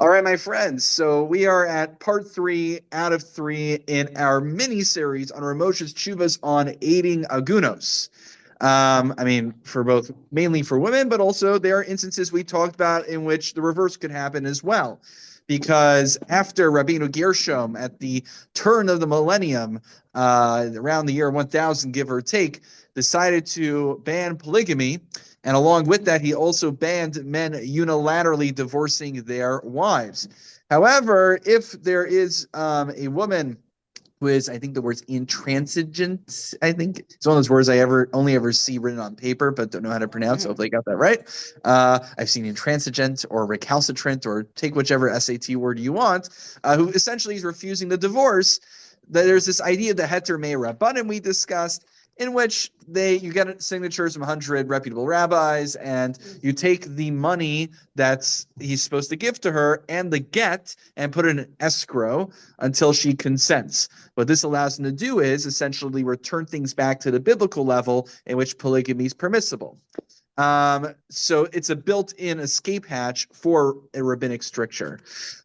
All right, my friends. So we are at part 3 out of 3 in our mini series on Ramosha's Chuvas on aiding Agunos. For both mainly for women, but also there are instances we talked about in which the reverse could happen as well. Because after Rabbeinu Gershom, at the turn of the millennium, around the year 1000, give or take, decided to ban polygamy. And along with that, he also banned men unilaterally divorcing their wives. However, if there is a woman who is, I think the word's intransigent. I think it's one of those words I only ever see written on paper, but don't know how to pronounce. Hopefully, I got that right. I've seen intransigent or recalcitrant, or take whichever SAT word you want, who essentially is refusing the divorce. There's this idea, the heter mei rabbanim we discussed, in which you get signatures from 100 reputable rabbis, and you take the money that's he's supposed to give to her and the get and put it in escrow until she consents. What this allows them to do is essentially return things back to the biblical level in which polygamy is permissible. So it's a built-in escape hatch for a rabbinic stricture.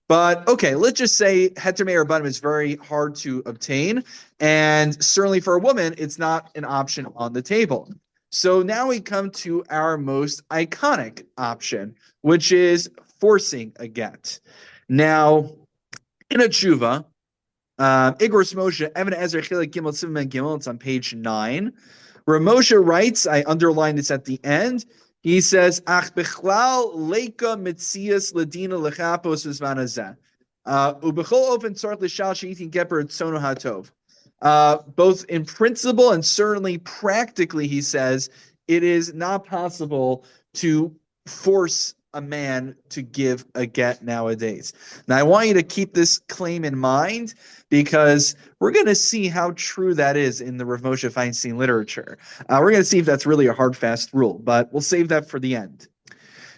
But okay, let's just say heter mei rabbanim is very hard to obtain, and certainly for a woman, it's not an option on the table. So now we come to our most iconic option, which is forcing a get. Now, in a tshuva, Igros Moshe, Evan Ezra Chilek Gimel Siman Gimel, it's on page 9. Where Moshe writes, I underlined this at the end. He says, "Ach bechlal leika mitzias ledina lechapos v'zman hazeh, ubechol open tzarich l'shal she'itin geper tzono hatov." Both in principle and certainly practically, he says, it is not possible to force a man to give a get nowadays. Now, I want you to keep this claim in mind because we're going to see how true that is in the Rav Moshe Feinstein literature. We're going to see if that's really a hard, fast rule, but we'll save that for the end.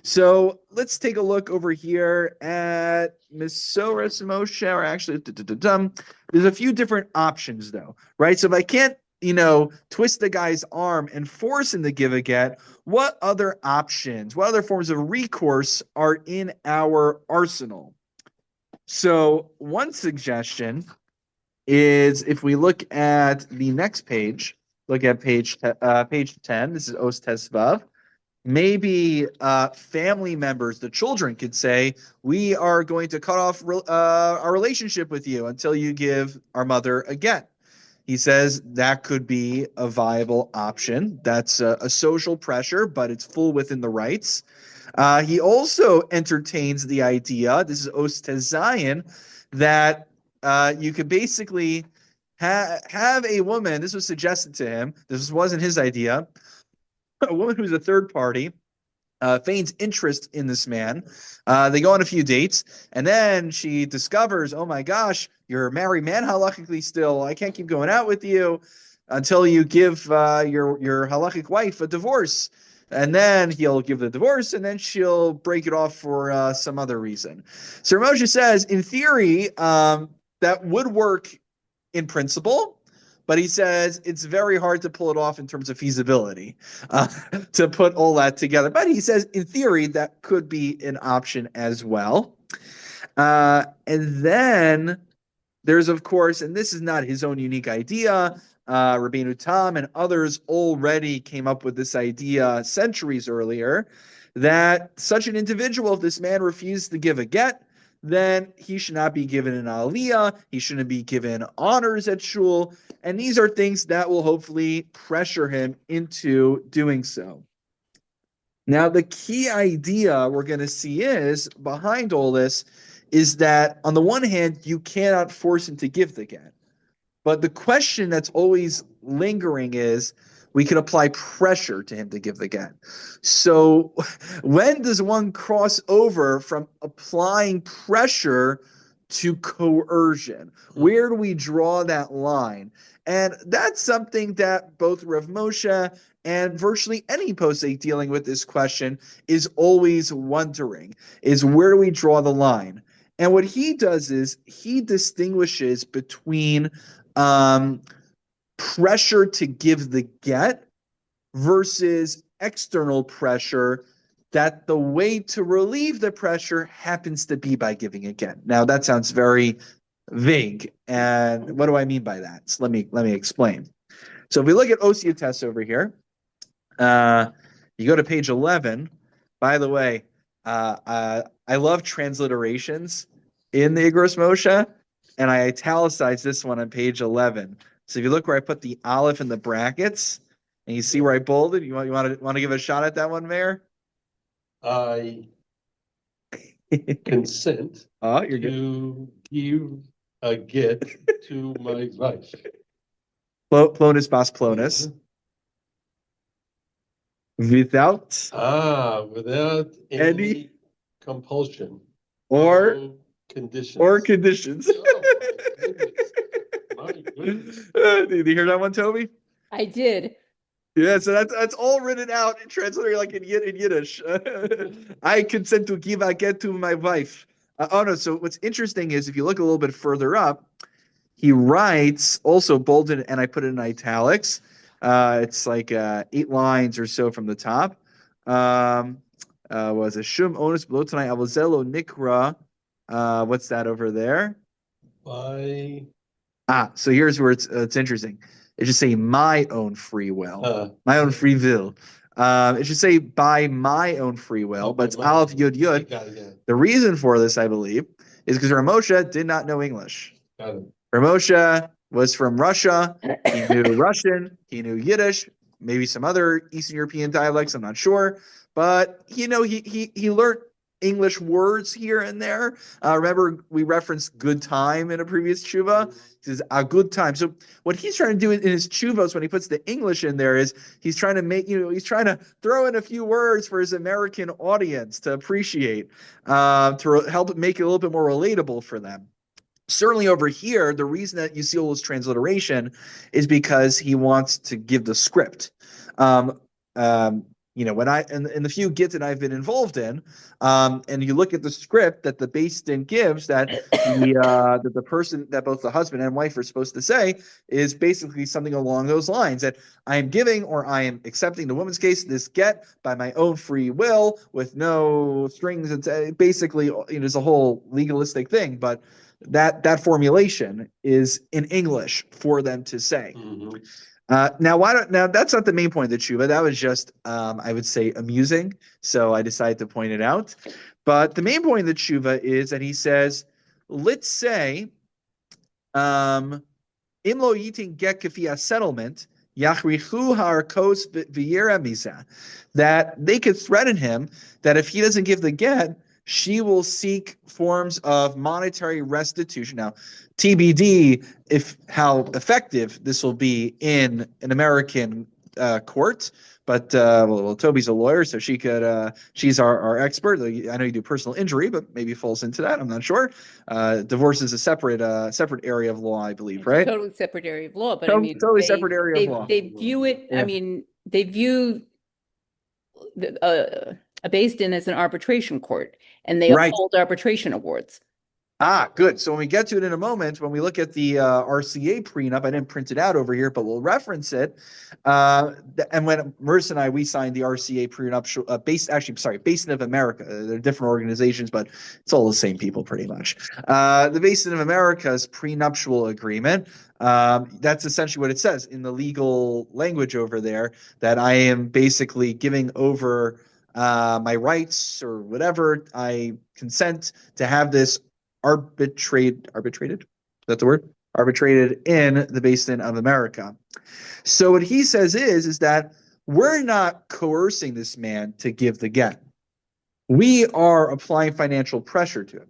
So let's take a look over here at Mesoras Moshe, or actually, there's a few different options though, right? So if I can't twist the guy's arm and force him to give a get, what other options, what other forms of recourse are in our arsenal? So one suggestion is, if we look at the next page, look at page 10, this is Os Tesvav, maybe family members, the children could say, we are going to cut off our relationship with you until you give our mother a get. He says that could be a viable option. That's a social pressure, but it's full within the rights. He also entertains the idea, this is Os Tezayin, that you could basically have a woman, this was suggested to him, this wasn't his idea, a woman who's a third party, feigns interest in this man. They go on a few dates, and then she discovers, oh my gosh, you're a married man halachically still. I can't keep going out with you until you give your halachic wife a divorce. And then he'll give the divorce, and then she'll break it off for some other reason. So Moshe says, in theory, that would work in principle, but he says it's very hard to pull it off in terms of feasibility, to put all that together. But he says, in theory, that could be an option as well. And then there's, of course, and this is not his own unique idea, Rabbeinu Tam and others already came up with this idea centuries earlier, that such an individual, if this man refused to give a get, then he should not be given an aliyah, he shouldn't be given honors at shul, and these are things that will hopefully pressure him into doing so. Now, the key idea we're going to see is, behind all this, is that on the one hand, you cannot force him to give the get. But the question that's always lingering is, we can apply pressure to him to give the get. So when does one cross over from applying pressure to coercion? Where do we draw that line? And that's something that both Rav Moshe and virtually any posek dealing with this question is always wondering, is where do we draw the line? And what he does is he distinguishes between pressure to give the get versus external pressure that the way to relieve the pressure happens to be by giving a get. Now that sounds very vague, and what do I mean by that? So let me explain. So if we look at Osseotes over here, you go to page 11. By the way, I love transliterations in the Igros Moshe, and I italicized this one on page 11. So if you look where I put the aleph in the brackets, and you see where I bolded, you want to give a shot at that one, Mayor? I consent You're to give a get to my wife. Plonus bas plonus. Without any compulsion or conditions. conditions. My goodness. Did you hear that one, Toby? I did. Yeah, so that's all written out and translated like in Yiddish. I consent to give a get to my wife. Oh no, so what's interesting is if you look a little bit further up, he writes also bolded, and I put it in italics. It's like 8 lines or so from the top. Was a shum onus below tonight avozelo nikra. What's that over there? So here's where it's interesting. It should say my own free will, my own free will. It should say by my own free will, but it's aleph yud yud. The reason for this, I believe, is because Ramosha did not know English. Ramosha was from Russia. He knew Russian. He knew Yiddish, maybe some other Eastern European dialects. I'm not sure, but he learned English words here and there. Remember, we referenced good time in a previous tshuva. This is a good time. So what he's trying to do in his tshuvos when he puts the English in there is he's trying to he's trying to throw in a few words for his American audience to appreciate, to help make it a little bit more relatable for them. Certainly over here, the reason that you see all this transliteration is because he wants to give the script. When in the few gits that I've been involved in, and you look at the script that the Beis Din gives, that the person that both the husband and wife are supposed to say is basically something along those lines, that I am giving or I am accepting, the woman's case, this get by my own free will with no strings. It's basically it's a whole legalistic thing, but that formulation is in English for them to say. Mm-hmm. Now that's not the main point of the tshuva. That was just I would say amusing, so I decided to point it out. But the main point of the tshuva is that he says, let's say imlo yitin get kafia settlement yachrichu harkos v'yera misa, that they could threaten him that if he doesn't give the get, she will seek forms of monetary restitution. Now, TBD, how effective this will be in an American court. But Toby's a lawyer, so she's our expert. I know you do personal injury, but maybe falls into that. I'm not sure. Divorce is a separate area of law, I believe, right? It's a totally separate area of law, but totally separate area of law. They view it. Yeah. I mean, they view a Beis Din as an arbitration court, and they uphold arbitration awards. Good. So when we get to it in a moment, when we look at the RCA prenup, I didn't print it out over here, but we'll reference it. And when Marissa and we signed the RCA prenup, Beis Din of America. They're different organizations, but it's all the same people pretty much. The Beis Din of America's prenuptial agreement, that's essentially what it says in the legal language over there, that I am basically giving over my rights or whatever. I consent to have this arbitrated, is that the word? Arbitrated in the Beis Din of America. So what he says is that we're not coercing this man to give the get. We are applying financial pressure to him.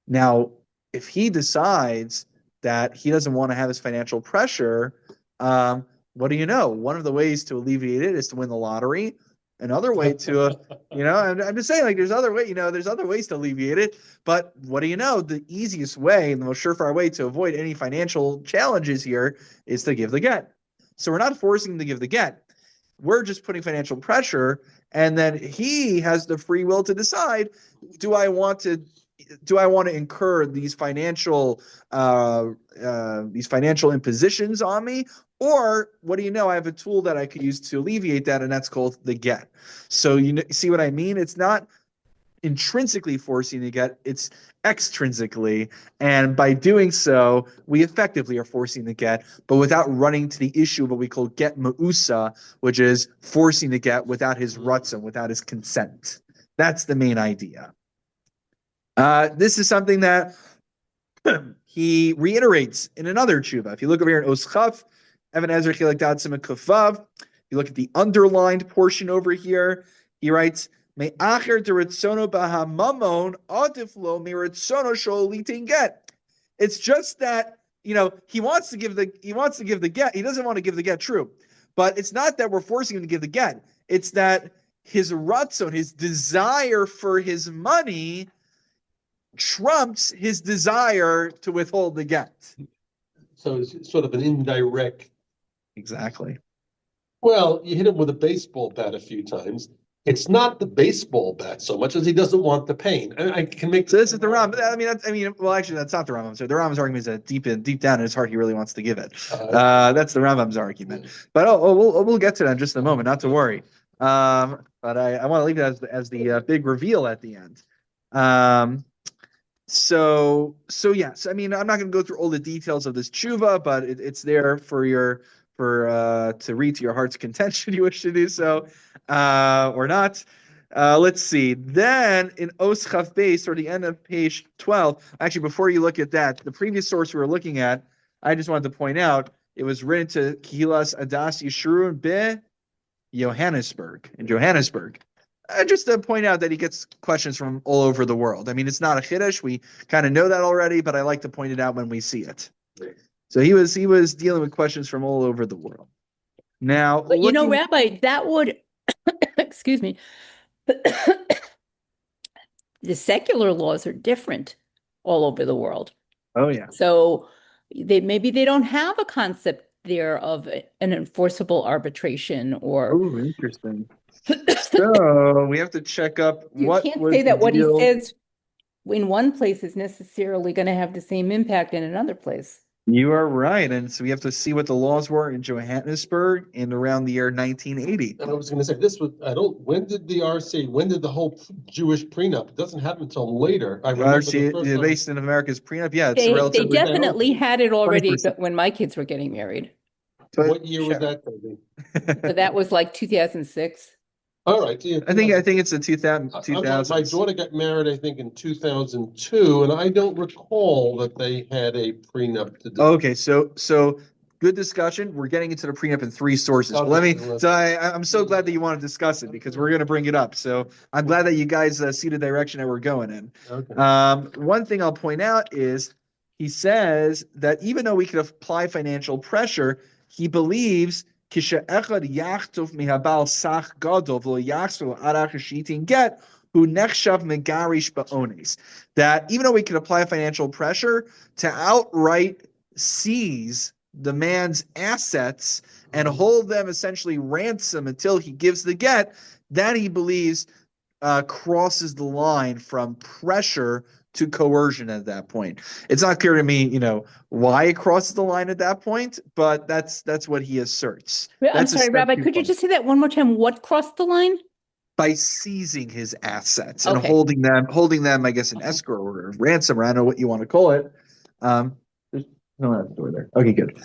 Now, if he decides that he doesn't want to have his financial pressure, what do you know? One of the ways to alleviate it is to win the lottery. Another way to, I'm just saying, there's other ways to alleviate it. But what do you know? The easiest way and the most surefire way to avoid any financial challenges here is to give the get. So we're not forcing him to give the get. We're just putting financial pressure, and then he has the free will to decide: do I want to incur these financial impositions on me, Or what do you know? I have a tool that I could use to alleviate that, and that's called the get. So see what I mean? It's not intrinsically forcing the get, it's extrinsically. And by doing so, we effectively are forcing the get, but without running to the issue of what we call get ma'usa, which is forcing the get without his ratzon, without his consent. That's the main idea. This is something that he reiterates in another tshuva. If you look over here in Oschaf, Evan Ezra Chilek Dad Siman Kufav, you look at the underlined portion over here, he writes, Me'acher deritzono bahamamon adiflo meritzono sholitin get. It's just that, he wants to give the get. He doesn't want to give the get, true. But it's not that we're forcing him to give the get. It's that his ratzon, his desire for his money, trumps his desire to withhold the get. So it's sort of an indirect. Exactly. Well, you hit him with a baseball bat a few times. It's not the baseball bat so much as he doesn't want the pain. I can make. So this is the Ram. Well, actually, that's not the Rambam. So the Rambam's argument is that deep down in his heart, he really wants to give it. That's the Rambam's argument. Yeah. But we'll get to that in just a moment. Not to worry. But I want to leave it as the big reveal at the end. So yes, I'm not going to go through all the details of this tshuva, but it's there to read to your heart's content should you wish to do so, or not. Let's see. Then in Oschaf Beis, or the end of page 12. Actually, before you look at that, the previous source we were looking at, I just wanted to point out it was written to Kihilas Adas Yeshurun be Johannesburg in Johannesburg. Just to point out that he gets questions from all over the world. It's not a chiddush. We kind of know that already, but I like to point it out when we see it. So he was dealing with questions from all over the world. Now, but Rabbi, that would, excuse me, the secular laws are different all over the world. Oh yeah. So maybe they don't have a concept there of an enforceable arbitration or. Oh, interesting. So we have to check up what you can't say that what he says in one place is necessarily going to have the same impact in another place. You are right. And so we have to see what the laws were in Johannesburg in around the year 1980. And I was going to say, when did the whole Jewish prenup? It doesn't happen until later. I remember the based in America's prenup. Yeah, it's they definitely had it already 20%. When my kids were getting married. What year was that, baby? So that was like 2006. All right. Yeah, I think it's a 2000. My daughter got married, I think, in 2002, and I don't recall that they had a prenup to do. Okay, so good discussion. We're getting into the prenup in three sources. Okay, I'm so glad that you want to discuss it because we're going to bring it up. So I'm glad that you guys see the direction that we're going in. Okay. One thing I'll point out is he says that even though we could apply financial pressure, he believes that even though we can apply financial pressure to outright seize the man's assets and hold them essentially ransom until he gives the get, that he believes crosses the line from pressure to coercion at that point. It's not clear to me, why it crosses the line at that point, but that's what he asserts. I'm sorry, Rabbi, could you just say that one more time? What crossed the line? By seizing his assets and holding them, I guess, in escrow or ransom, or I don't know what you want to call it. There's no door there. Okay, good.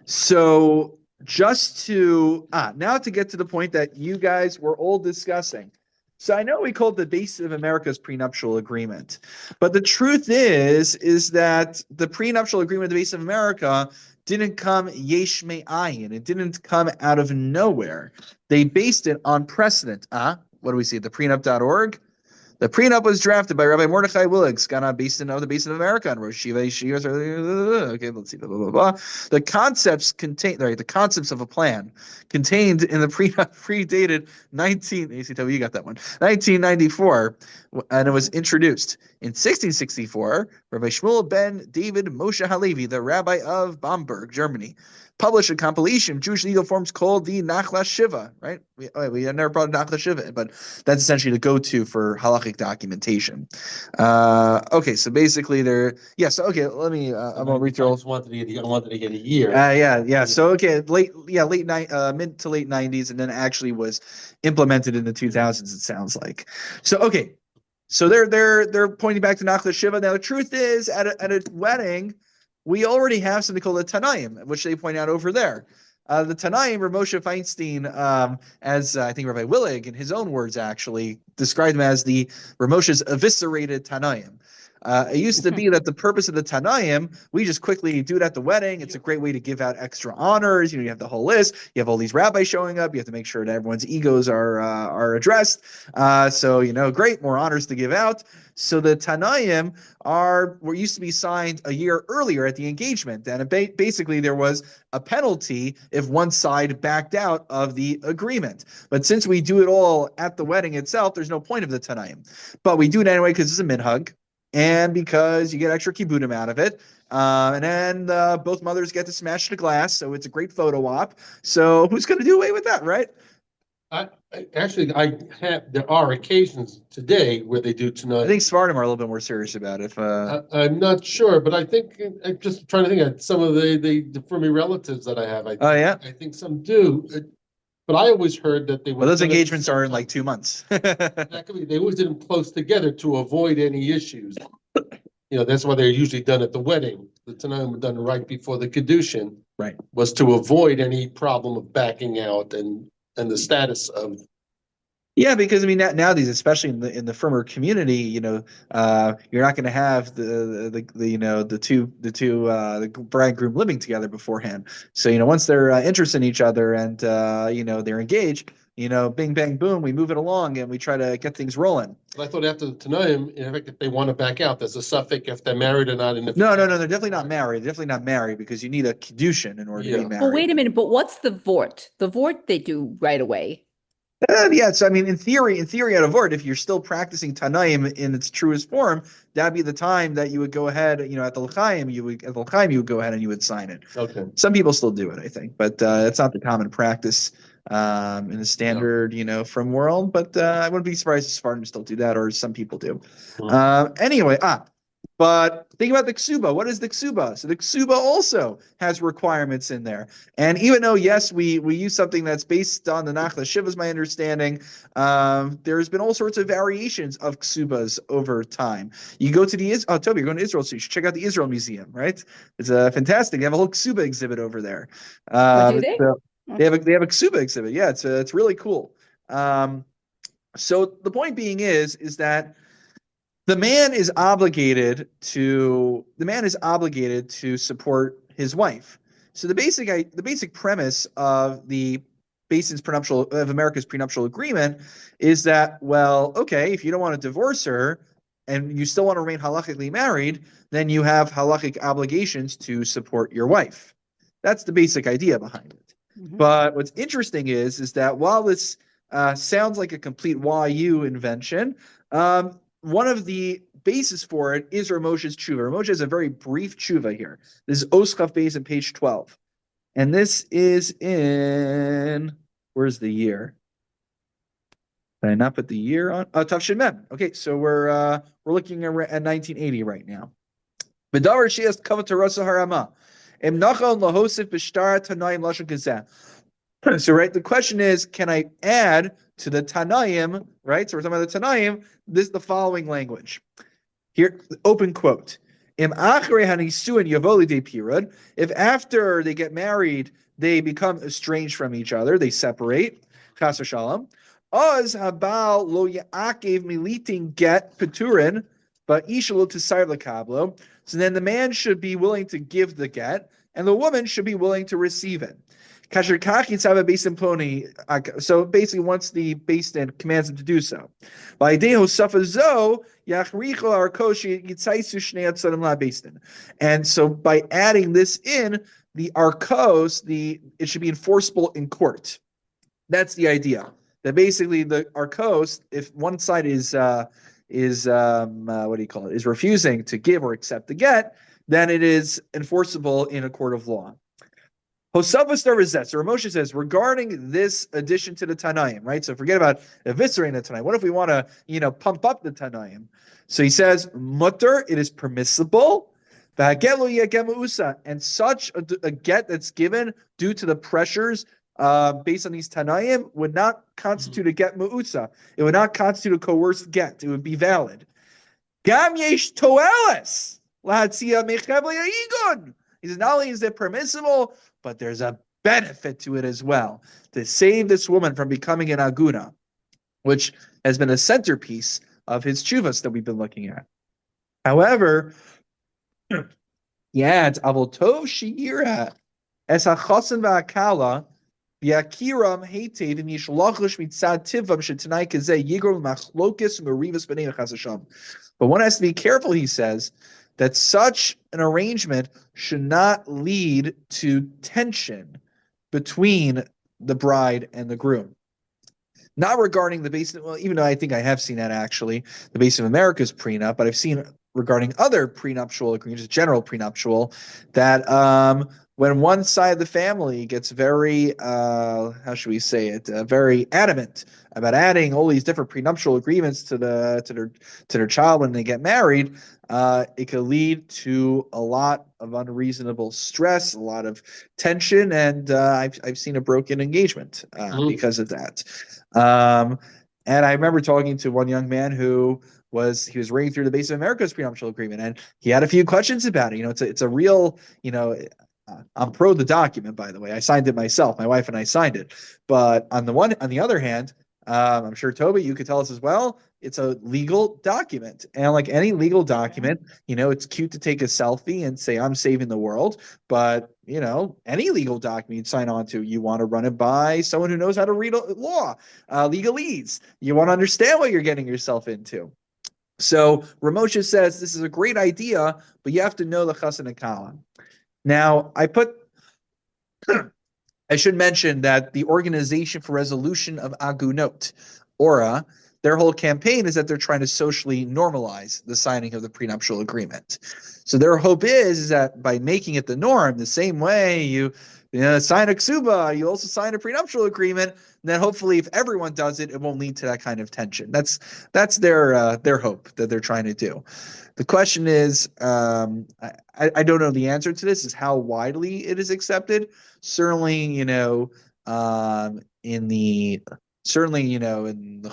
So just to now to get to the point that you guys were all discussing. So I know we call it the basis of America's prenuptial agreement, but the truth is that the prenuptial agreement of the basis of America didn't come yesh me'ayin. It didn't come out of nowhere. They based it on precedent. What do we see? The prenup.org. The prenup was drafted by Rabbi Mordechai Willig, Skana Basin of the Basin of America, and Rosh Yeshiva. Okay, let's see. Blah, blah, blah, blah. The concepts the concepts of a plan contained in the prenup predated 1994 and it was introduced. In 1664, Rabbi Shmuel ben David Moshe Halevi, the rabbi of Bamberg, Germany, published a compilation of Jewish legal forms called the Nachla Shiva, right? We never brought Nachla Shiva, but that's essentially the go-to for halachic documentation. Okay, so basically okay, let me, I'm going to read through all. I wanted to get a year. Yeah. So, okay, mid to late 90s, and then actually was implemented in the 2000s, it sounds like. So, okay. So they're pointing back to Nachla Shiva. Now, the truth is, at a wedding, we already have something called a Tanaim, which they point out over there. The Tanaim, Rav Moshe Feinstein, as I think Rabbi Willig, in his own words, actually described them as the Rav Moshe's eviscerated Tanaim. It used to be that the purpose of the Tanaim, we just quickly do it at the wedding. It's a great way to give out extra honors. You have the whole list. You have all these rabbis showing up. You have to make sure that everyone's egos are addressed. So, great, more honors to give out. So the Tanaim were used to be signed a year earlier at the engagement. And basically there was a penalty if one side backed out of the agreement. But since we do it all at the wedding itself, there's no point of the Tanaim. But we do it anyway because it's a minhag. And because you get extra kibbudim out of it. And then both mothers get to smash the glass, so it's a great photo op. So who's going to do away with that, right? There are occasions today where they do tonight. I think Sfardim are a little bit more serious about it. I'm not sure, but I think I'm just trying to think of some of the Fermi relatives that I have. I think some do. But I always heard that they were. Well, those engagements are in like 2 months. That could be. They always did them close together to avoid any issues. That's why they're usually done at the wedding. The Tanaim were done right before the Kedushin. Right. Was to avoid any problem of backing out and the status of. Yeah, because I mean nowadays, especially in the firmer community, you're not going to have the bride and groom living together beforehand. So once they're interested in each other and they're engaged, bing bang boom, we move it along and we try to get things rolling. But I thought after the Tanaim, in fact, if they want to back out, there's a suffix if they're married or not. No, they're definitely not married. They're definitely not married because you need a kedushin in order to be married. Well, wait a minute, but what's the vort? The vort they do right away. So I mean, in theory, at a vort, if you're still practicing Tanaim in its truest form, that'd be the time that you would go ahead. At the L'chaim, you would go ahead and you would sign it. Okay. Some people still do it, I think, but it's not the common practice in the standard, from world. But I wouldn't be surprised if Spartans still do that, or some people do. Anyway, but think about the ksuba. What is the ksuba? So the ksuba also has requirements in there. And even though, yes, we use something that's based on the Nachla Shiva, is my understanding, there's been all sorts of variations of ksubas over time. You go to Toby, you're going to Israel, so you should check out the Israel Museum, right? It's fantastic. They have a whole ksuba exhibit over there. Do they? They have a ksuba exhibit. Yeah, it's really cool. So the point being is that the man is obligated to support his wife. So the basic premise of the America's prenuptial agreement is that, well, okay, if you don't want to divorce her and you still want to remain halachically married, then you have halachic obligations to support your wife. That's the basic idea behind it. Mm-hmm. But what's interesting is that while this sounds like a complete YU invention, one of the basis for it is Rav Moshe's tshuva. Rav Moshe has a very brief tshuva here. This is Oschaf Beis on page 12. And this is in, where's the year? Did I not put the year on? Tafshin Mem. Okay, so we're looking at 1980 right now. Medavar Shias Kavat Tarasa Harama. Imnachon Lahosif Bishtar Tanaim Lashon Gazeh. So, right, the question is, can I add to the Tanaim, right? So we're talking about the Tanaim, the following language. Here, open quote. If after they get married, they become estranged from each other, they separate, chas v'shalom, oz habal lo ya'akev militing get peturin, but ishalu tisar lekablo. So then the man should be willing to give the get, and the woman should be willing to receive it. So basically, once the Beis Din commands him to do so, and so by adding this in, the arkos, it should be enforceable in court. That's the idea. That basically the arkos, if one side is is refusing to give or accept the get, then it is enforceable in a court of law. Hosavas Darazet. So Ramosha says regarding this addition to the Tanaim, right? So forget about eviscerating the Tanaim. What if we want to, pump up the Tanaim? So he says, mutter, it is permissible. And such a get that's given due to the pressures based on these Tanaim would not constitute a get mu'usa. It would not constitute a coerced get. It would be valid. Gam yesh toeles lahatzia mechev Igun. He says, not only is it permissible, but there's a benefit to it as well, to save this woman from becoming an aguna, which has been a centerpiece of his chuvas that we've been looking at. However, he adds, Avol tov she'ira es hachosen va'akala v'akiram heitev v'yishlachush mitzad tivam shetanai kazeh yigrom machlokis merivas b'nei chas Hashem. But one has to be careful, he says, that such an arrangement should not lead to tension between the bride and the groom. Not regarding the base, well, even though I think I have seen that actually, the Base of America's prenup, but I've seen regarding other prenuptial agreements, general prenuptial, that when one side of the family gets very, how should we say it, very adamant about adding all these different prenuptial agreements to their child when they get married, it could lead to a lot of unreasonable stress, a lot of tension, and I've seen a broken engagement because of that. And I remember talking to one young man who was reading through the Base of America's prenuptial agreement, and he had a few questions about it. It's a real, I'm pro the document, by the way. I signed it myself. My wife and I signed it. But on the other hand, I'm sure Toby, you could tell us as well. It's a legal document, and like any legal document, it's cute to take a selfie and say I'm saving the world. But any legal document you sign on to, you want to run it by someone who knows how to read law, legalese. You want to understand what you're getting yourself into. So Ramosha says this is a great idea, but you have to know the chas and kala. Now, I should mention that the Organization for Resolution of Agunot, ORA, their whole campaign is that they're trying to socially normalize the signing of the prenuptial agreement. So their hope is that by making it the norm, the same way you sign a ksuba, you also sign a prenuptial agreement, and then hopefully if everyone does it, it won't lead to that kind of tension. That's their hope that they're trying to do. The question is, I don't know the answer to this, is how widely it is accepted. Certainly, in the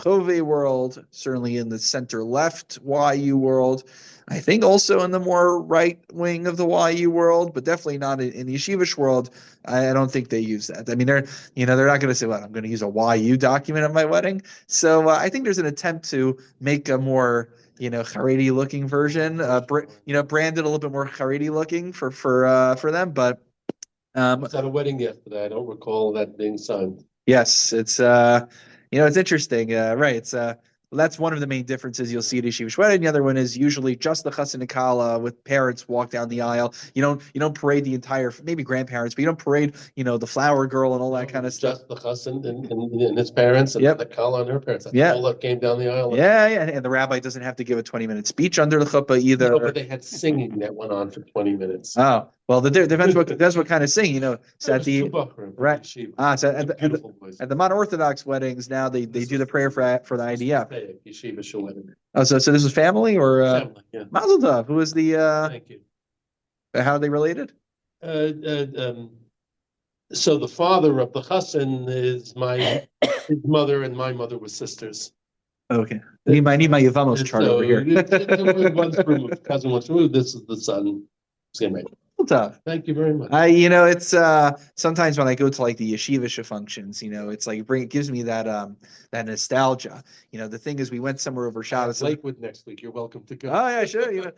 Chove world, certainly in the center-left YU world, I think also in the more right wing of the YU world, but definitely not in the yeshivish world. I don't think they use that. I mean, they're not going to say, well, I'm going to use a YU document at my wedding. So I think there's an attempt to make a more Haredi looking version, branded a little bit more Haredi looking for them. But I was at a wedding yesterday. I don't recall that being signed. Yes, it's it's interesting, right? It's that's one of the main differences you'll see at yeshivish wedding. The other one is usually just the chas and kala with parents walk down the aisle. You don't parade the entire, maybe grandparents, but you don't parade the flower girl and all that kind of stuff. Just the chas and his parents, and the kala and her parents. That's all that came down the aisle. Yeah, and the rabbi doesn't have to give a 20-minute speech under the chuppah either. No, but they had singing that went on for 20 minutes. Oh. Well, depends what kind of sing, So at the right, so at the modern Orthodox weddings now they do the prayer for the IDF. Oh, so this was family or family, yeah. Mazel tov. Who was the? Thank you. How are they related? So the father of the chassan is his mother, and my mother was sisters. Okay, I need my Yevamos chart over here. One's removed, cousin was removed. This is the son. Tough. Thank you very much. It's sometimes when I go to like the yeshivish functions, it's like it gives me that nostalgia. The thing is, we went somewhere over Shabbos. Lakewood next week. You're welcome to go. Oh yeah, sure.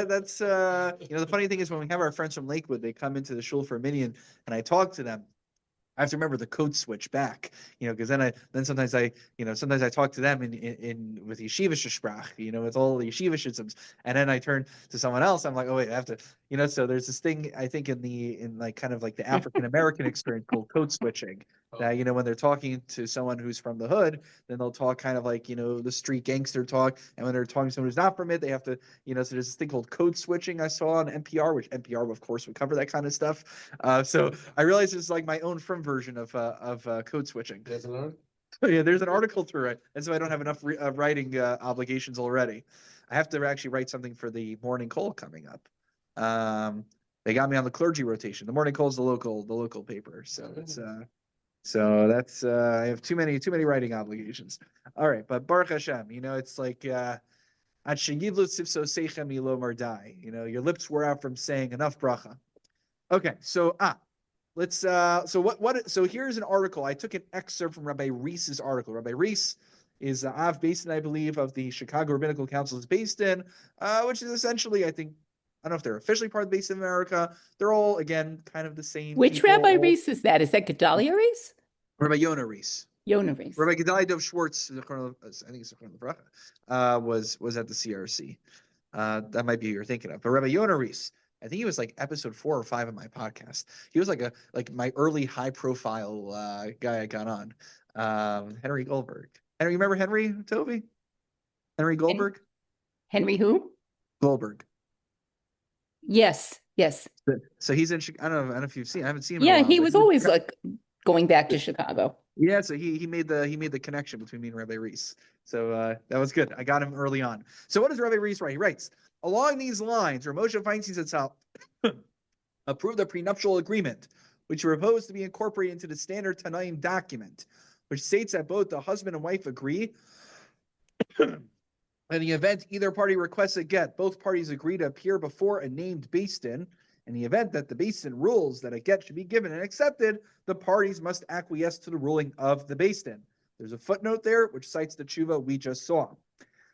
That's the funny thing is when we have our friends from Lakewood, they come into the shul for a minyan, and I talk to them. I have to remember the code switch back, because then sometimes I talk to them in with yeshivish sprach, with all the yeshivish isms, and then I turn to someone else. I'm like, oh wait, I have to, so there's this thing I think in like kind of like the African American experience called code switching. That when they're talking to someone who's from the hood, then they'll talk kind of like the street gangster talk, and when they're talking to someone who's not from it, they have to so there's this thing called code switching I saw on NPR, which NPR of course would cover that kind of stuff. So I realized it's like my own from version of code switching. There's an article. Yeah, there's an article to write, and so I don't have enough writing obligations already. I have to actually write something for the Morning Call coming up. They got me on the clergy rotation. The Morning Call is the local paper, so it's that's I have too many writing obligations. All right, but Baruch Hashem, it's like your lips were out from saying enough bracha. Okay, so let's so here's an article. I took an excerpt from Rabbi Rees's article. Rabbi Rees is Av Basin, I believe, of the Chicago Rabbinical Council's based in, which is essentially, I think, I don't know if they're officially part of the Base of America. They're all, again, kind of the same. Which people, Rabbi Rees is that? Is that Gedalia Rees? Rabbi Yonah Rees. Yonah Rees. Rabbi Gedalia Dov Schwartz, I think it's the Bracha, was at the CRC. That might be who you're thinking of. But Rabbi Yonah Rees, I think he was like episode 4 or 5 of my podcast. He was like my early high profile guy I got on. Henry Goldberg. Henry, you remember Henry, Toby? Henry Goldberg? Henry who? Goldberg. Yes. So he's in. I don't know if you've seen. I haven't seen him. Yeah, he was always like going back to Chicago. Yeah, so he made the connection between me and Rabbi Rees. So that was good. I got him early on. So what does Rabbi Rees write? He writes, along these lines, Moshe Feinstein itself approved the prenuptial agreement, which proposed to be incorporated into the standard Tanaim document, which states that both the husband and wife agree. In the event either party requests a get, both parties agree to appear before a named Beis Din. In the event that the Beis Din rules that a get should be given and accepted, the parties must acquiesce to the ruling of the Beis Din. There's a footnote there which cites the tshuva we just saw.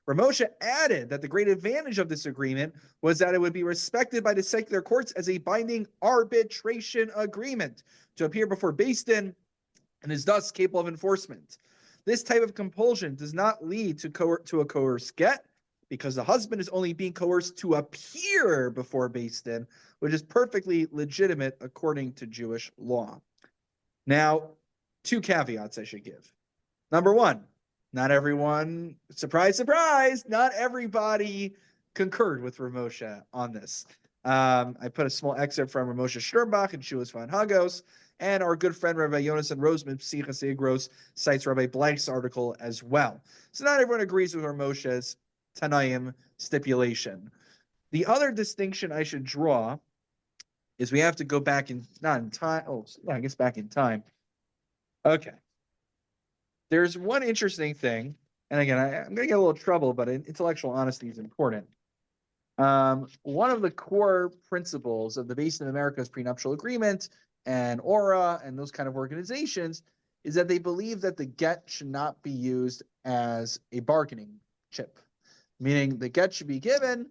Ramosha added that the great advantage of this agreement was that it would be respected by the secular courts as a binding arbitration agreement to appear before Beis Din and is thus capable of enforcement. This type of compulsion does not lead to a coerced get, because the husband is only being coerced to appear before Beis Din, which is perfectly legitimate according to Jewish law. Now, 2 caveats I should give. Number 1, not everyone, surprise, surprise, not everybody concurred with Ramosha on this. I put a small excerpt from Ramosha Sternbach and Shulas Van Hagos, and our good friend Rabbi Yonason Roseman, Psichas Igros, cites Rabbi Blank's article as well. So not everyone agrees with Ramosha's Tanaim stipulation. The other distinction I should draw is we have to go back not in time. Oh, yeah, I guess back in time. Okay. There's one interesting thing, and again, I'm going to get a little trouble, but intellectual honesty is important. One of the core principles of the Base of America's prenuptial agreement and Aura and those kind of organizations is that they believe that the get should not be used as a bargaining chip, meaning the get should be given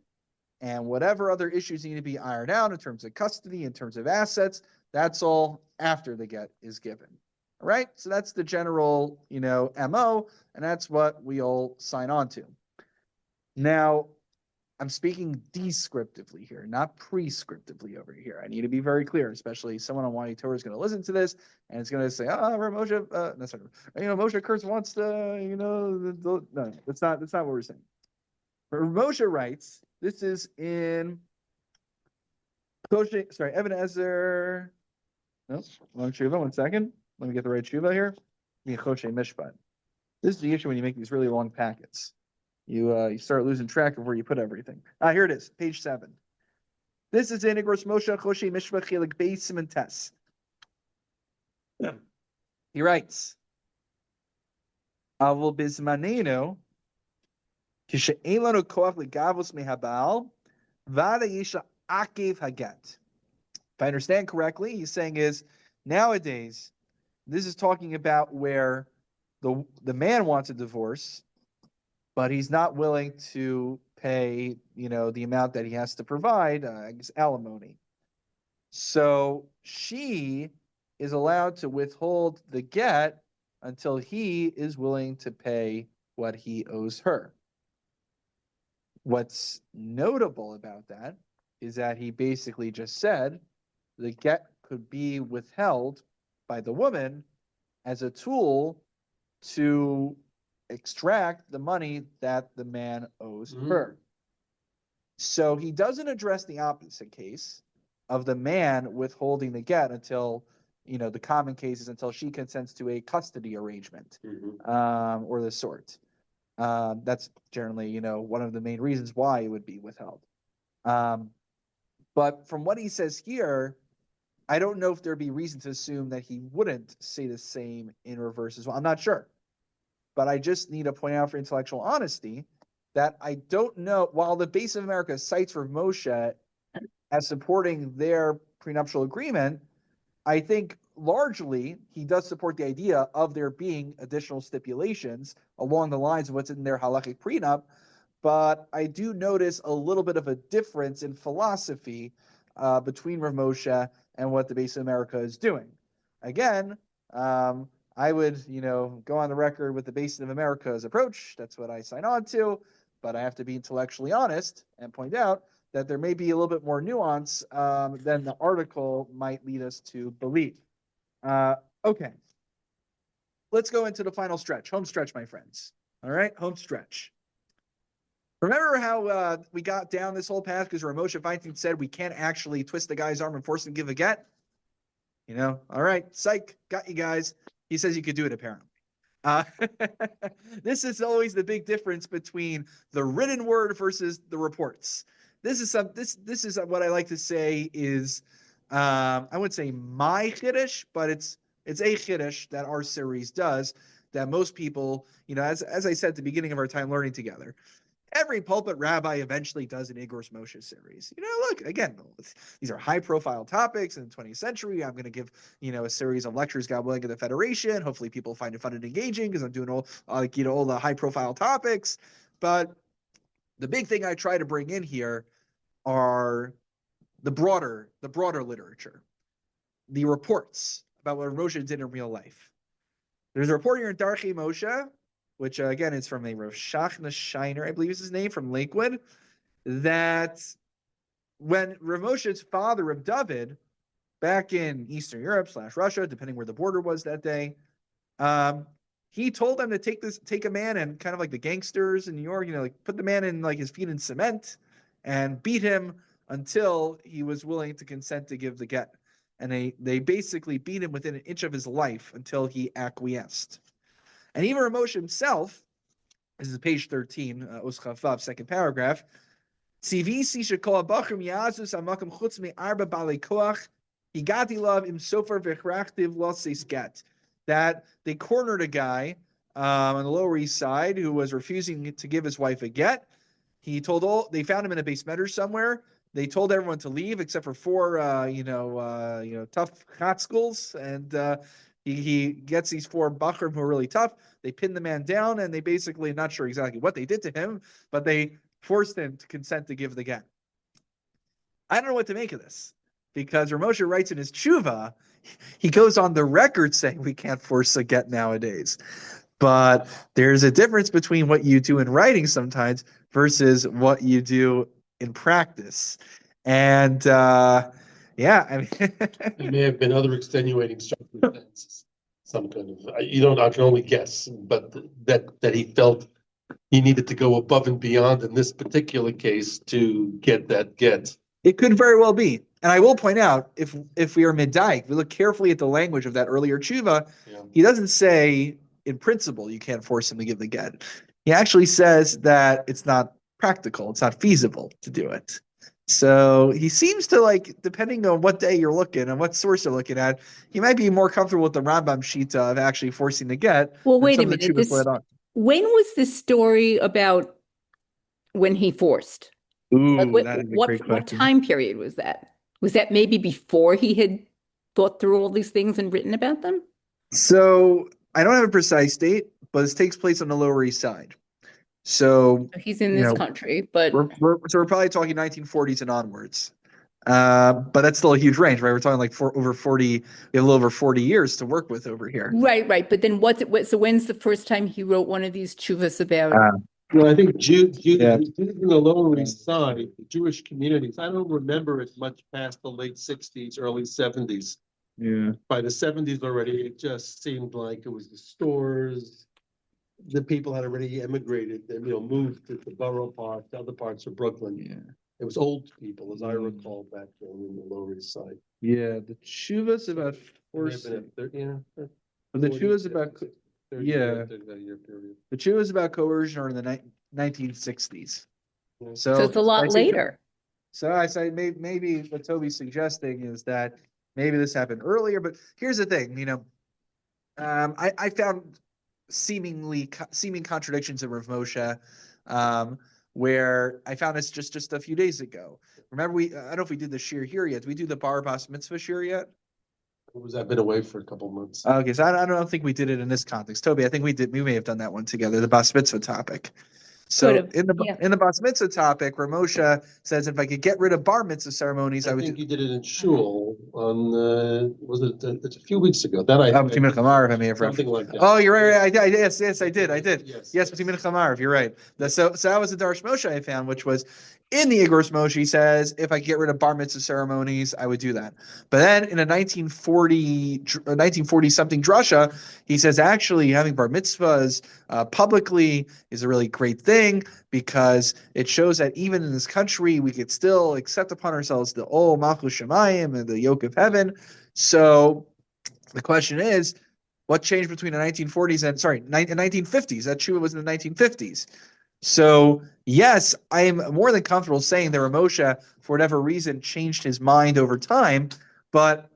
and whatever other issues need to be ironed out in terms of custody, in terms of assets, that's all after the get is given. All right, so that's the general, MO, and that's what we all sign on to. Now, I'm speaking descriptively here, not prescriptively over here. I need to be very clear, especially someone on YA Torah is going to listen to this and it's going to say, Moshe, Moshe Kurtz wants to, no, that's not what we're saying. But Moshe writes, this is in Evan Ezer. No, wrong tshuva. 1 second. Let me get the right tshuva here. Choshe Mishpat. This is the issue when you make these really long packets. You start losing track of where you put everything. Here it is, page 7. This is in Igros Moshe Choshe Mishpat Chelik Beis Siman Tes. He writes, Avol bizmanenu kishe'ein lanu koach legavos mehabal vada yisha akev haget. If I understand correctly, he's saying is nowadays, this is talking about where the man wants a divorce, but he's not willing to pay, the amount that he has to provide, I guess alimony. So she is allowed to withhold the get until he is willing to pay what he owes her. What's notable about that is that he basically just said the get could be withheld by the woman as a tool to extract the money that the man owes her. So he doesn't address the opposite case of the man withholding the get until, the common case is until she consents to a custody arrangement, or the sort. That's generally, one of the main reasons why it would be withheld. But from what he says here, I don't know if there'd be reason to assume that he wouldn't say the same in reverse as well. I'm not sure. But I just need to point out for intellectual honesty that I don't know, while the Base of America cites Rav Moshe as supporting their prenuptial agreement, I think largely he does support the idea of there being additional stipulations along the lines of what's in their halachic prenup, but I do notice a little bit of a difference in philosophy between Rav Moshe and what the Base of America is doing. Again, I would, go on the record with the Base of America's approach. That's what I sign on to, but I have to be intellectually honest and point out that there may be a little bit more nuance than the article might lead us to believe. Okay. Let's go into the final stretch. Home stretch, my friends. All right, home stretch. Remember how we got down this whole path because Rav Moshe Feinstein said we can't actually twist the guy's arm and force him to give a get? All right, psych, got you guys. He says you could do it apparently. This is always the big difference between the written word versus the reports. This is what I like to say is, I wouldn't say my chiddush, but it's a chiddush that our series does that most people, as I said at the beginning of our time learning together, every pulpit rabbi eventually does an Igros Moshe series. Look, again, these are high-profile topics in the 20th century. I'm going to give, a series of lectures, God willing, at the Federation. Hopefully people find it fun and engaging because I'm doing all the high-profile topics. But the big thing I try to bring in here are the broader literature, the reports about what Moshe did in real life. There's a report here in Darchei Moshe, which again is from a Rav Shachna Shiner, I believe is his name, from Lakewood, that when Rav Moshe's father, Rav David, back in Eastern Europe / Russia, depending where the border was that day, he told them to take a man and kind of like the gangsters in New York, put the man in his feet in cement and beat him until he was willing to consent to give the get. And they basically beat him within an inch of his life until he acquiesced. And even Rav Moshe himself, this is page 13, Oschafav, second paragraph, Tzivisi shekol abachrim yazus amakim chutz me'arba balei koach higati lav im sofer v'chrachtiv loseis get. That they cornered a guy on the Lower East Side who was refusing to give his wife a get. They found him in a base medrash somewhere. They told everyone to leave except for four, tough Chatzkuls, and he gets these four Bachrim who are really tough. They pin the man down, and they basically, not sure exactly what they did to him, but they forced him to consent to give the get. I don't know what to make of this, because Rav Moshe writes in his tshuva, he goes on the record saying we can't force a get nowadays. But there's a difference between what you do in writing sometimes versus what you do in practice. And I mean, there may have been other extenuating circumstances, some kind of, I can only guess, but that he felt he needed to go above and beyond in this particular case to get that get. It could very well be. And I will point out, if we are midday, if we look carefully at the language of that earlier tshuva, he doesn't say, in principle, you can't force him to give the get. He actually says that it's not practical, it's not feasible to do it. So he seems to, depending on what day you're looking and what source you're looking at, he might be more comfortable with the Rambam shita of actually forcing the get. Well, wait a minute. When was this story about when he forced? Ooh, that is a great question. What time period was that? Was that maybe before he had thought through all these things and written about them? So I don't have a precise date, but this takes place on the Lower East Side. So he's in this country, but we're probably talking 1940s and onwards. But that's still a huge range, right? We're talking like over 40, we have a little over 40 years to work with over here. Right. But then so when's the first time he wrote one of these chuvas about? Well, I think Yeah. in the Lower East Side, the Jewish communities, I don't remember it much past the late 60s, early 70s. Yeah. By the 70s already, it just seemed like it was the stores. The people had already emigrated, they, moved to the borough park, to other parts of Brooklyn. Yeah. It was old people, as I recall, back then in the Lower East Side. Yeah. The Chuvas about forcing. But the Chuvas about, yeah. The Chuvas about coercion are in the 1960s. So it's a lot later. So I say maybe what Toby's suggesting is that maybe this happened earlier, but here's the thing, I found seeming contradictions in Rav Moshe, where I found this just a few days ago. Remember, I don't know if we did the shir here yet. Did we do the bar bas mitzvah shir yet? Was that been away for a couple of months? Okay, so I don't think we did it in this context. Toby, I think we did. We may have done that one together, the bas mitzvah topic. So in the bas mitzvah topic, Ramosha says if I could get rid of bar mitzvah ceremonies, I would. I think you did it in shul on was it? It's a few weeks ago. That B'timim Chamarav, I may have something like that. Oh, you're right. Yes, I did. Yes, B'timim Chamarav. You're right. So that was the Darsh Moshe I found, which was in the Igros Moshe. He says if I get rid of bar mitzvah ceremonies, I would do that. But then in a 1940 something drasha, he says actually having bar mitzvahs publicly is a really great thing because it shows that even in this country we could still accept upon ourselves the Malchus Shemayim and the yoke of heaven. So the question is, what changed between the 1940s and 1950s? That Shua was in the 1950s. So yes, I am more than comfortable saying that Ramosha, for whatever reason, changed his mind over time. But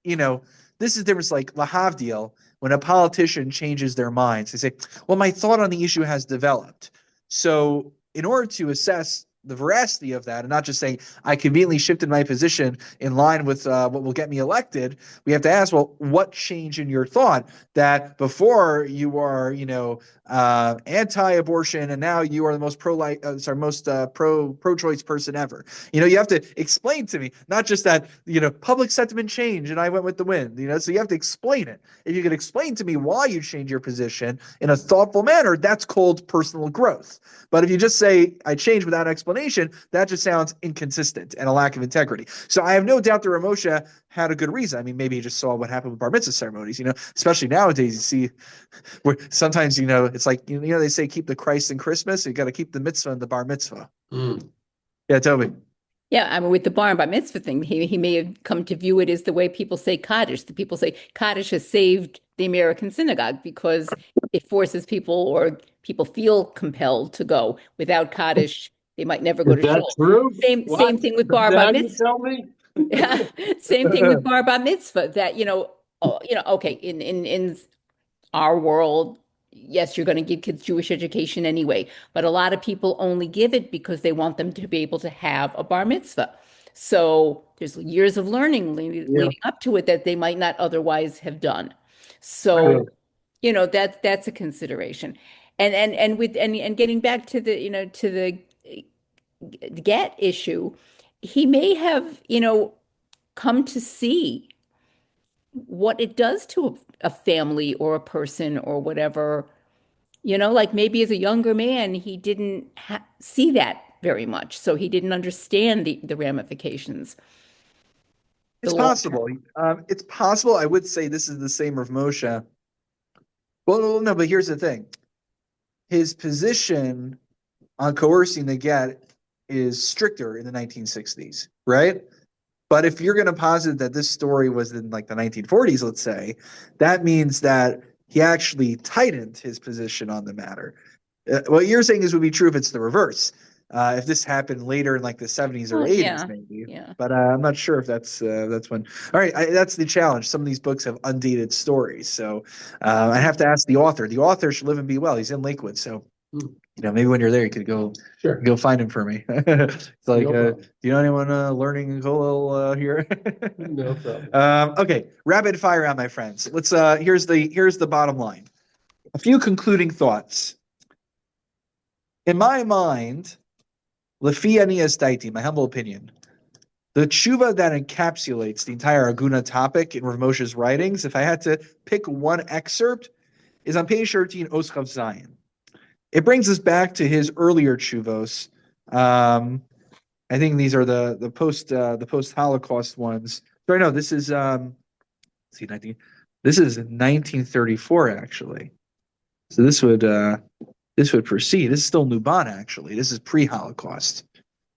this is different. Like lahavdil, when a politician changes their minds, they say, "Well, my thought on the issue has developed." So in order to assess the veracity of that and not just saying I conveniently shifted my position in line with what will get me elected, we have to ask, well, what changed in your thought that before you were, anti-abortion and now you are the most pro-choice person ever. You have to explain to me, not just that, public sentiment changed and I went with the wind, so you have to explain it. If you could explain to me why you changed your position in a thoughtful manner, that's called personal growth. But if you just say, I changed without explanation, that just sounds inconsistent and a lack of integrity. So I have no doubt that Ramosha had a good reason. I mean, maybe he just saw what happened with bar mitzvah ceremonies, especially nowadays, you see where sometimes, it's like, they say keep the Christ in Christmas. You got to keep the mitzvah in the bar mitzvah. Yeah, Toby. Yeah, I mean, with the bar and bar mitzvah thing, he may have come to view it as the way people say Kaddish. The people say Kaddish has saved the American synagogue because it forces people or people feel compelled to go. Without Kaddish, they might never go to shul. That's true. Same thing with bar mitzvah. Tell me. Yeah, same thing with bar mitzvah. That okay, in our world, yes, you're going to give kids Jewish education anyway, but a lot of people only give it because they want them to be able to have a bar mitzvah. So there's years of learning leading up to it that they might not otherwise have done. So, that's a consideration. And getting back to the get issue, he may have, come to see what it does to a family or a person or whatever, like maybe as a younger man, he didn't see that very much. So he didn't understand the ramifications. It's possible. It's possible. I would say this is the same Rav Moshe. Well, no, but here's the thing. His position on coercing the get is stricter in the 1960s, right? But if you're going to posit that this story was in like the 1940s, let's say, that means that he actually tightened his position on the matter. What you're saying would be true if it's the reverse. If this happened later in like the 70s or 80s, maybe. Yeah. But I'm not sure if that's when. All right, that's the challenge. Some of these books have undated stories, so I have to ask the author. The author should live and be well. He's in Lakewood, so maybe when you're there, you could go find him for me. It's like, do you know anyone learning Kollel here? No problem. Okay, rapid fire round, my friends. Let's. Here's the bottom line. A few concluding thoughts. In my mind, Lefi ani estaiti, my humble opinion, The tshuva that encapsulates the entire Aguna topic in Rav Moshe's writings, if I had to pick one excerpt, is on page 13, Oschav Zion. It brings us back to his earlier tshuvos. I think these are the post Holocaust ones. Sorry, no, this is this is 1934 actually. So this would proceed. This is still Nuban actually. This is pre-Holocaust.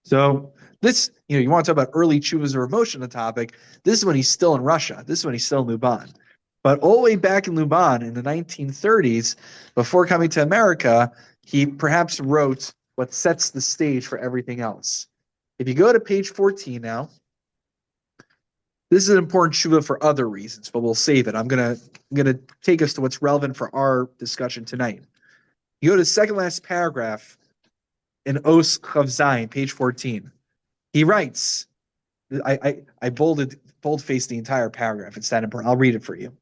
So this, you want to talk about early tshuvas or emotion, the topic. This is when he's still in Russia. This is when he's still in Luban. But all the way back in Luban in the 1930s, before coming to America, he perhaps wrote what sets the stage for everything else. If you go to page 14 now, this is an important tshuva for other reasons, but we'll save it. I'm gonna take us to what's relevant for our discussion tonight. You go to the second last paragraph in Os Chav Zayin, page 14. He writes, I bold-faced the entire paragraph. It's that important. I'll read it for you.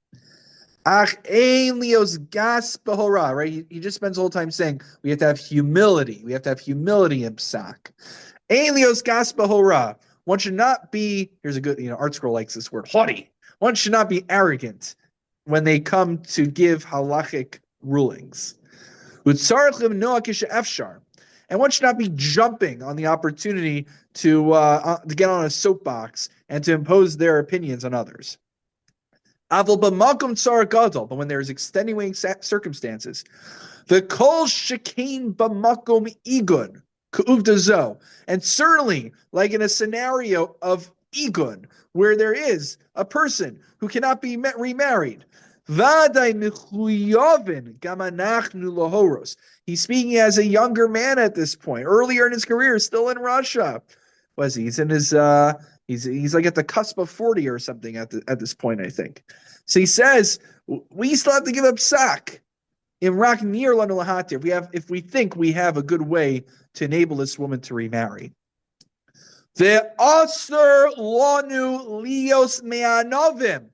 Ach ein lios gas behora, right? He just spends the whole time saying we have to have humility. We have to have humility in psak. Ein lios gas behora. One should not be, here's a good, Art Scroll likes this word, haughty. One should not be arrogant when they come to give halachic rulings. Utzarech limnoa kishefshar. And one should not be jumping on the opportunity to get on a soapbox and to impose their opinions on others. But when there's extenuating circumstances, the kol shekain b'makom Igun k'uvdazo, and certainly like in a scenario of Igun, where there is a person who cannot be remarried. He's speaking as a younger man at this point, earlier in his career, still in Russia. Was he? He's in his he's like at the cusp of 40 or something at this point, I think. So he says we still have to give up psak in rak nir lanu lahatir if we think we have a good way to enable this woman to remarry. The aser lanu lios me'anovim.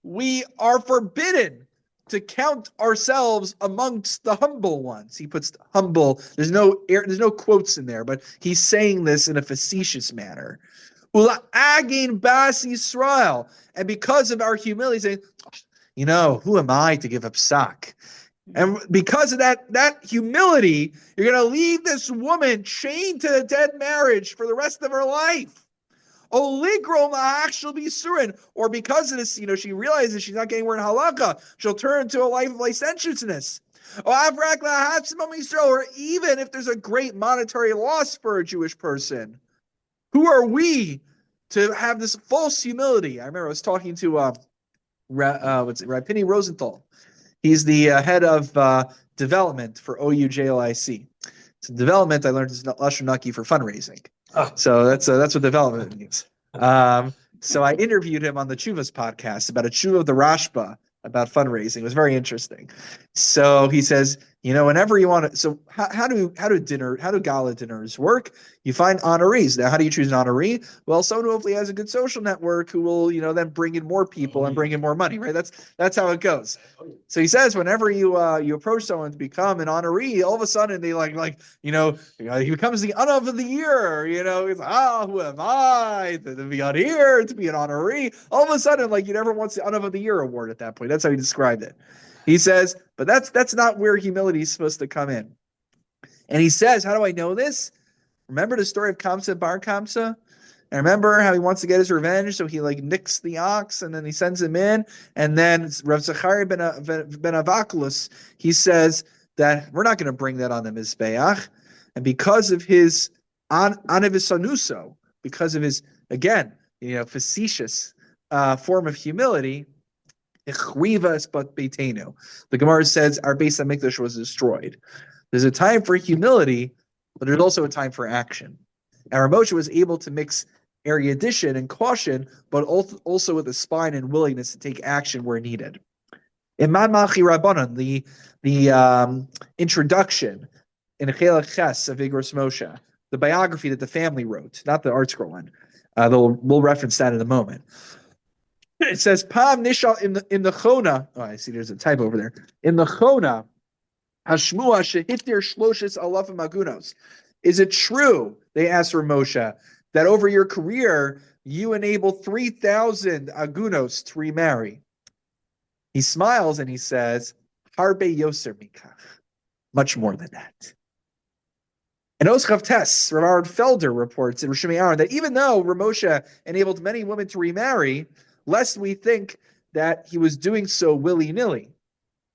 We are forbidden to count ourselves amongst the humble ones. He puts humble. There's no quotes in there, but he's saying this in a facetious manner. Ula agin bas Yisrael, and because of our humility, saying, who am I to give up psak? And because of that humility, you're going to leave this woman chained to a dead marriage for the rest of her life. She'll be surin, or because of this, she realizes she's not getting word in halakha, she'll turn into a life of licentiousness. Or even if there's a great monetary loss for a Jewish person, who are we to have this false humility? I remember I was talking to Rapini Rosenthal. He's the head of development for OUJLIC. So development, I learned, is lashon naki for fundraising. So that's what development means. So I interviewed him on the Chuvas podcast about a Chuva of the Rashba about fundraising. It was very interesting. So he says, whenever you want to, so how do gala dinners work? You find honorees. Now, how do you choose an honoree? Well, someone who hopefully has a good social network who will, then bring in more people and bring in more money, right? That's how it goes. So he says, whenever you approach someone to become an honoree, all of a sudden they he becomes the Unav of the year. He's like, who am I to be on here to be an honoree? All of a sudden, you never wants the Unav of the year award at that point. That's how he described it. He says, but that's not where humility is supposed to come in. And he says, how do I know this? Remember the story of Kamsa Bar Kamsa? And remember how he wants to get his revenge, so he nicks the ox, and then he sends him in. And then Rav Zachariah ben Avakulus, he says that we're not going to bring that on the Mizbeach. And because of his anavisanuso, because of his, again, facetious form of humility, the Gemara says our Beis HaMikdash was destroyed. There's a time for humility, but there's also a time for action. And Rav Moshe was able to mix erudition and caution, but also with a spine and willingness to take action where needed. Imam Machi Rabbanan, the introduction in Chelak Ches of Igros Moshe, the biography that the family wrote, not the art scroll one. We'll reference that in a moment. It says, Pam Nishal in the Chona. Oh, I see there's a typo over there. In the Chona, Hashmua Shehitir Shloshes Alafim Agunos. Is it true, they asked Rav Moshe, that over your career you enable 3,000 agunos to remarry. He smiles and he says, Harbe yoser mikach, much more than that. And Oschav Tess, Rav Aaron Felder reports in Rishon Aaron that even though Ramosha enabled many women to remarry, lest we think that he was doing so willy-nilly.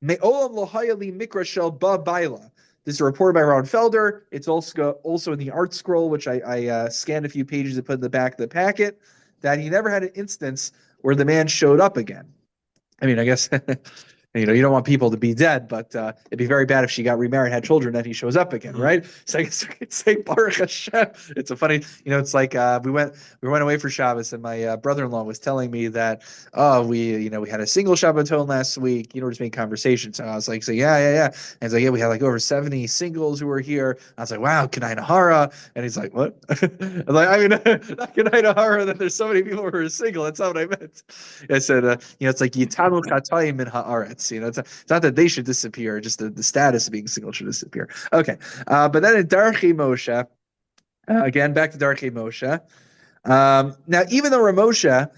Me'olam lo haya li mikra shel ba baila. This is reported by Ron Felder. It's also in the art scroll, which I scanned a few pages and put in the back of the packet, that he never had an instance where the man showed up again. I mean, I guess, you don't want people to be dead, but it'd be very bad if she got remarried, had children, then he shows up again, right? So I guess we could say Baruch Hashem. It's a funny, it's like we went away for Shabbos, and my brother-in-law was telling me that, we had a single Shabbaton last week, just made conversation. So I was like, yeah. And it's like, yeah, we had like over 70 singles who were here. I was like, wow, Kanai Nahara. And he's like, what? I was like, I mean, not Kanai Nahara, that there's so many people who are single. That's not what I meant. I said, it's like Yitamu Chatayim min Haaretz. It's not that they should disappear, just the status of being single should disappear. Okay, but then in Darchei Moshe, again back to Darchei Moshe. Now, even though Ramosha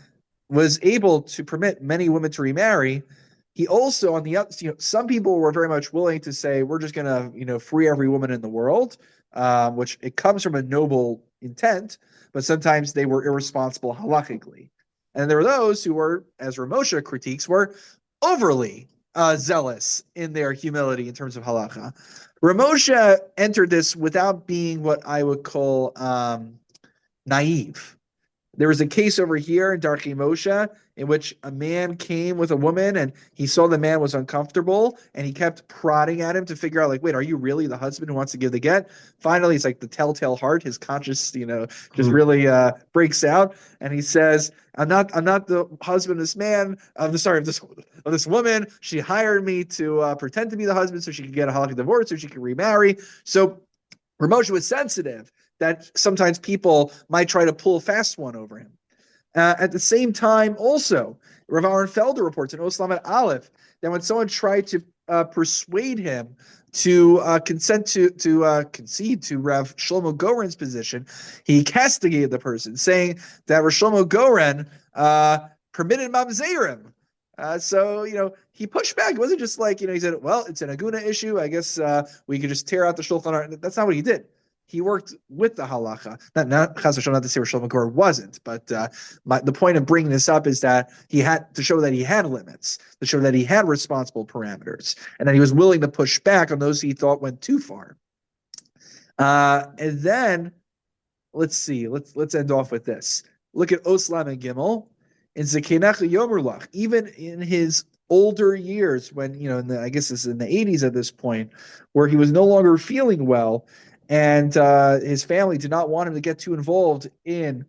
was able to permit many women to remarry, he also, on the some people were very much willing to say, we're just going to free every woman in the world, which it comes from a noble intent, but sometimes they were irresponsible halachically. And there were those who were, as Ramosha critiques, were overly zealous in their humility in terms of halacha. Ramosha entered this without being what I would call naive. There was a case over here in Darchei Moshe in which a man came with a woman and he saw the man was uncomfortable and he kept prodding at him to figure out, like, wait, are you really the husband who wants to give the get? Finally, it's like the telltale heart, his conscience, just really breaks out. And he says, I'm not the husband of this man. Of this woman. She hired me to pretend to be the husband so she could get a halakhic divorce, so she could remarry. So Ramosha was sensitive that sometimes people might try to pull a fast one over him. At the same time, also, Rav Aaron Felder reports in Oslamet Aleph that when someone tried to persuade him to concede to Rav Shlomo Goren's position, he castigated the person, saying that Rav Shlomo Goren permitted mamzerim. So he pushed back. It wasn't just like he said, well, it's an aguna issue. I guess we could just tear out the Shulchan Aruch. That's not what he did. He worked with the halacha. Not to say Rav Shlomo Goren wasn't, but the point of bringing this up is that he had to show that he had limits, to show that he had responsible parameters, and that he was willing to push back on those he thought went too far. And then let's see. Let's end off with this. Look at Oslam and Gimel in Zekenecha Yomerlach. Even in his older years, when I guess this is in the 80s at this point, where he was no longer feeling well. And his family did not want him to get too involved in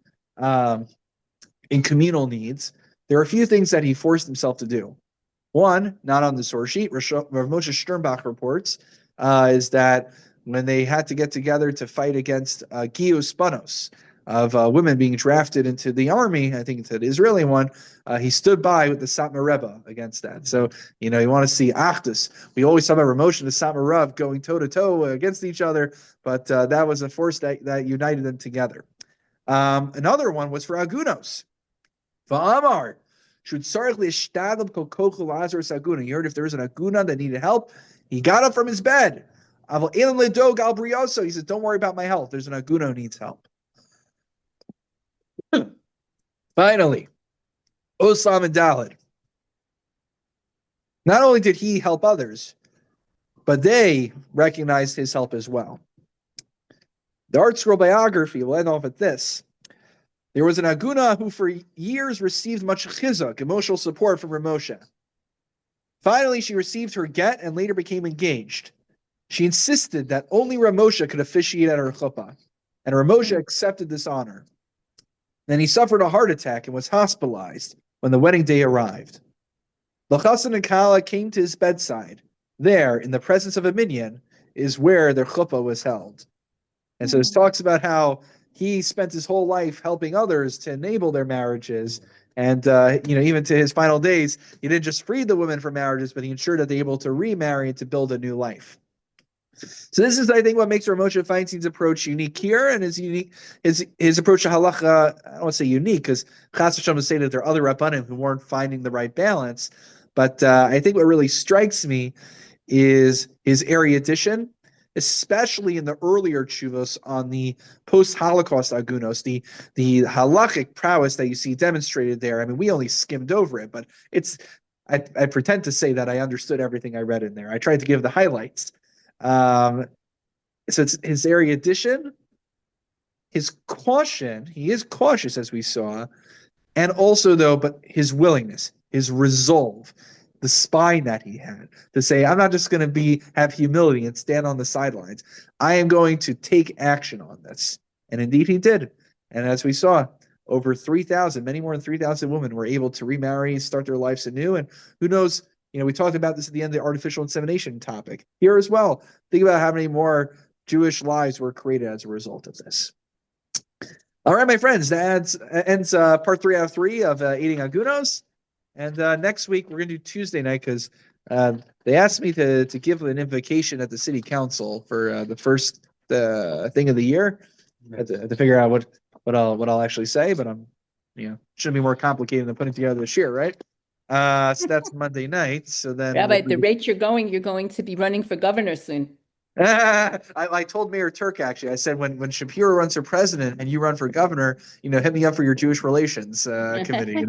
communal needs. There are a few things that he forced himself to do. One, not on the source sheet, Rav Moshe Sternbach reports, is that when they had to get together to fight against Giyus Spanos, of women being drafted into the army, I think it's an Israeli one, he stood by with the Satmar Rebbe against that. So, you want to see Achdus. We always talk about Ramosh and the Satmar Rebbe going toe-to-toe against each other, but that was a force that united them together. Another one was for Agunos. Va'amar, should sarich li'shtadlam kol kochel lazarus aguna. You heard if there was an Aguna that needed help, he got up from his bed. Aval elam ledog al brioso. He says, don't worry about my health. There's an Aguna who needs help. Finally, Osam and Dalid. Not only did he help others, but they recognized his help as well. The art scroll biography will end off at this. There was an Aguna who for years received much chizuk, emotional support from Ramosha. Finally, she received her get and later became engaged. She insisted that only Ramosha could officiate at her chuppah, and Ramosha accepted this honor. Then he suffered a heart attack and was hospitalized when the wedding day arrived. The chassan and kala came to his bedside. There, in the presence of a minyan, is where their chuppah was held. And so this talks about how he spent his whole life helping others to enable their marriages. And, even to his final days, he didn't just free the women from marriages, but he ensured that they're able to remarry and to build a new life. So this is, I think, what makes Rav Moshe Feinstein's approach unique here, and his approach to halacha. I don't want to say unique because Chas V'Shalom say that there are other Rabbanim who weren't finding the right balance. But I think what really strikes me is his erudition, especially in the earlier tshuvos on the post-Holocaust agunos, the halachic prowess that you see demonstrated there. I mean, we only skimmed over it, but I pretend to say that I understood everything I read in there. I tried to give the highlights. So it's his erudition, his caution. He is cautious, as we saw, and also but his willingness, his resolve, the spine that he had to say, I'm not just going to have humility and stand on the sidelines. I am going to take action on this. And indeed he did. And as we saw, over 3,000, many more than 3,000 women were able to remarry, start their lives anew. And who knows, we talked about this at the end of the artificial insemination topic here as well. Think about how many more Jewish lives were created as a result of this. All right, my friends, that ends part 3 out of 3 of Eating Agunos. And next week, we're going to do Tuesday night because they asked me to give an invocation at the city council for the first thing of the year. I had to figure out what I'll actually say, but shouldn't be more complicated than putting together the shir, right? So that's Monday night. So then, Rabbi, at the rate you're going to be running for governor soon. I told Mayor Turk, actually, I said, when Shapiro runs for president and you run for governor, hit me up for your Jewish relations committee,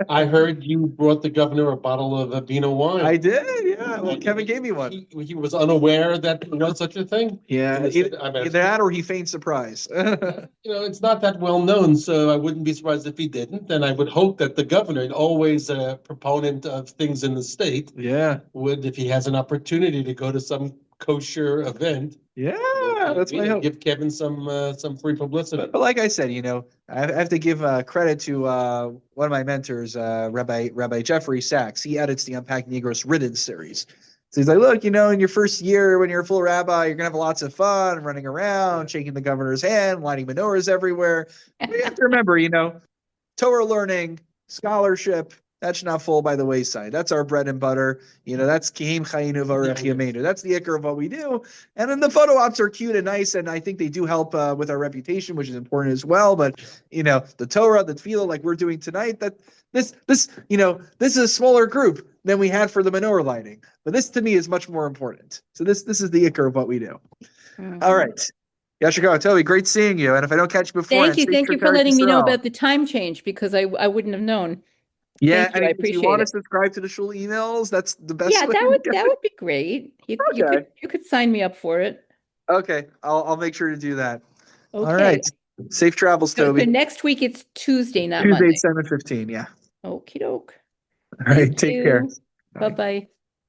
I heard you brought the governor a bottle of Vino wine. I did, yeah. Well, Kevin gave me one. He was unaware that there was such a thing? Yeah, either that or he feigned surprise. It's not that well known, so I wouldn't be surprised if he didn't. And I would hope that the governor, always a proponent of things in the state, would, if he has an opportunity to go to some kosher event, that's my hope. Give Kevin some free publicity. But like I said, I have to give credit to one of my mentors, Rabbi Jeffrey Sachs. He edits the Unpacking Igros Ridden series. So he's like, look, in your first year when you're a full rabbi, you're gonna have lots of fun, running around, shaking the governor's hand, lighting menorahs everywhere. But you have to remember, Torah learning, scholarship, that should not fall by the wayside. That's our bread and butter. That's Kihim Chayinu Varech Yameinu. That's the ikar of what we do. And then the photo ops are cute and nice, and I think they do help with our reputation, which is important as well. But the Torah, the tefillah, like we're doing tonight, that this is a smaller group than we had for the menorah lighting. But this to me is much more important. So this is the ikar of what we do. Mm-hmm. All right. Yashiko, Toby, great seeing you. And if I don't catch you before, thank you for letting me know about the time change, because I wouldn't have known. Yeah, I appreciate it. If you want to subscribe to the shul emails, that's the best. Yeah, that would be great. You could sign me up for it. Okay, I'll make sure to do that. Okay. All right. Safe travels, Toby. So next week it's Tuesday, not Tuesday, Monday. 7:15. Yeah. Okie doke. All right. Take care. Bye-bye.